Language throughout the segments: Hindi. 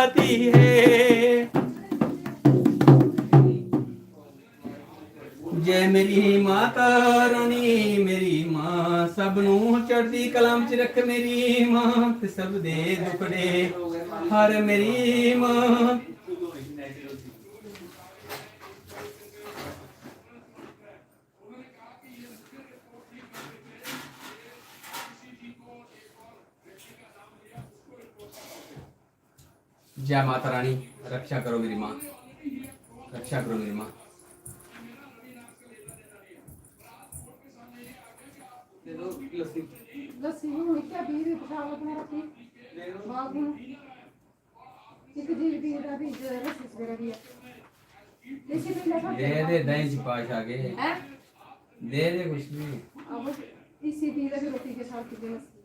जाती है। जय मेरी माता रानी मेरी मां, सबनों चढ़ती कलाम च रख मेरी मां, ते सब दे दुखड़े हर मेरी मां। जय माता रानी, रक्षा करो मेरी मां, रक्षा करो मेरी मां। लस्सी हूं क्या पी रही पठावा तुम्हारा पी बाग हूं एक जीव पी रहा भी रस्सी से रही है लस्सी पी ले दे दही च पाश आगे हैं दे कुछ भी। अब इसी पी रही रोटी के साथ पी लस्सी।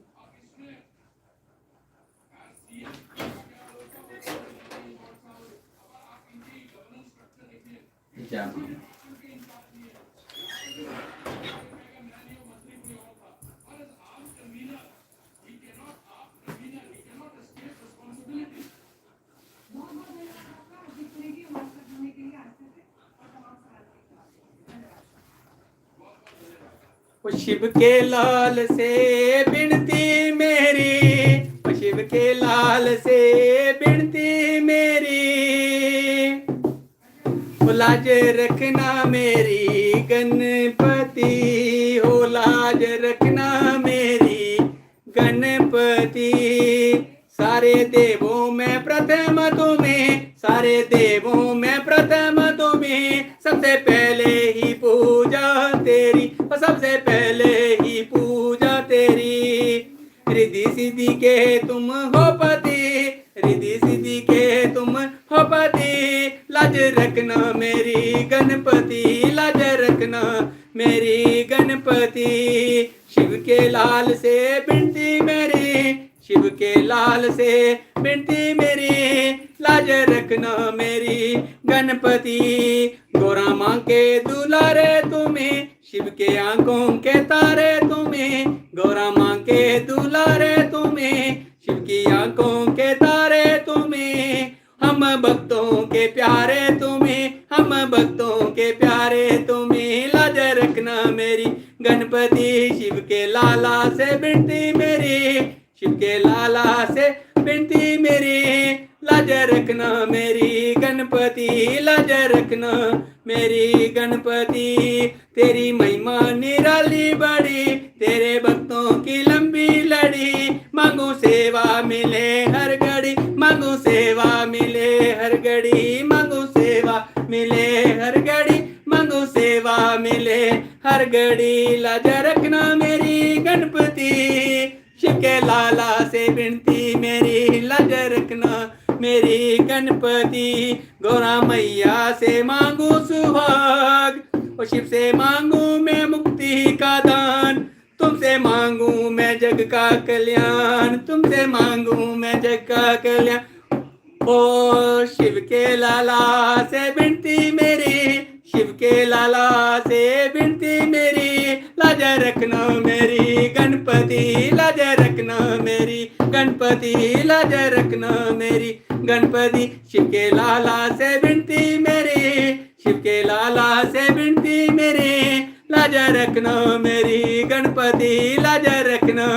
जय वो शिव के लाल से बिनती मेरी, वो शिव के लाल से बिनती मेरी, वो लाज रखना मेरी गणपति, हो लाज रखना मेरी गणपति। सारे देवों में प्रथम तुम्हें, सारे देवों में प्रथम तुम्हें, सबसे पहले ही पूजा तेरी, सबसे पहले ही पूजा तेरी। रिद्धि सिद्धि के तुम हो पति, रिद्धि सिद्धि के तुम हो पति, लाज रखना मेरी गणपति, लाज रखना मेरी गणपति। शिव के लाल से बिनती मेरी, शिव के लाल से बिनती मेरी, लाज रखना मेरी गणपति। गोरा मां के दुलारे तुम्हें, शिव के आंखों के तारे तुम्हें, गोरा मां के दुलारे तुम्हें, शिव की आंखों के तारे तुम्हें, हम भक्तों के प्यारे तुम्हें, हम भक्तों के प्यारे तुम्हें, लाज रखना मेरी गणपति। शिव के लाला से बिनती मेरी, शिव के लाला से बिनती मेरी, लाज रखना मेरी गणपति, लाज रखना मेरी गणपति। तेरी महिमा निराली बड़ी, तेरे भक्तों की लंबी लड़ी, मांगू सेवा मिले हर घड़ी, मांगू सेवा मिले हर घड़ी, मांगू सेवा मिले हर घड़ी, मांगू सेवा मिले हर घड़ी, लाज रखना मेरी गणपति। शिव के लाला से बिनती मेरी, लाज रखना मेरी गणपति। गौरा मैया से मांगू सुहाग, और शिव से मांगू मैं मुक्ति का दान, तुमसे मांगू मैं जग का कल्याण, तुमसे मांगू मैं जग का कल्याण। ओ शिव के लाला से बिनती मेरी, शिव के लाला से बिनती मेरी, लाज रखना मेरी गणपति, लाज रखना मेरी गणपति, लाज रखना मेरी गणपति। शिव के लाला से बिनती मेरी, शिव के लाला से बिनती मेरी, लाज रखना मेरी गणपति, लाज रखना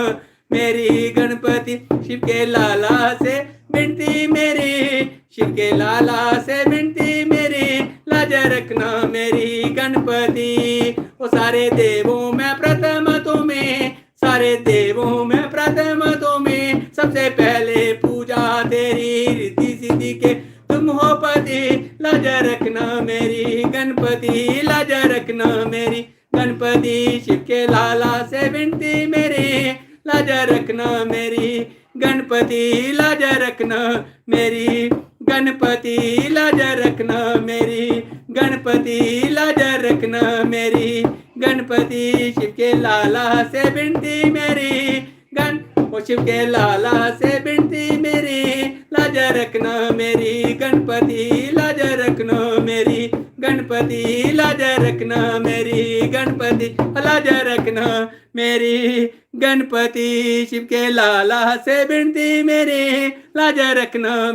मेरी गणपति। शिव के लाला से बिनती मेरी, शिव के लाला से बिनती मेरी, लाज रखना मेरी गणपति। वो सारे देवों में प्रथम तुम्हें, सारे देवों में प्रथम तुम्हें, सबसे पहले पूजा तेरी, रिद्धि सिद्धि के तुम हो पति, लाज रखना मेरी गणपति, लाज रखना मेरी गणपति। शिव के लाला से बिनती मेरी, लाज रखना मेरी गणपति, लाज रखना मेरी गणपति, लाज रखना मेरी गणपति, लाज रखना मेरी गणपति। शिव के लाला से बिनती मेरी ओ शिव के लाला से बिनती मेरी, लाज रखना मेरी गणपति, लाज रखना मेरी गणपति, लाज रखना मेरी गणपति, लाज रखना मेरी गणपति। शिव के लाला से बिनती मेरी, लाज रखना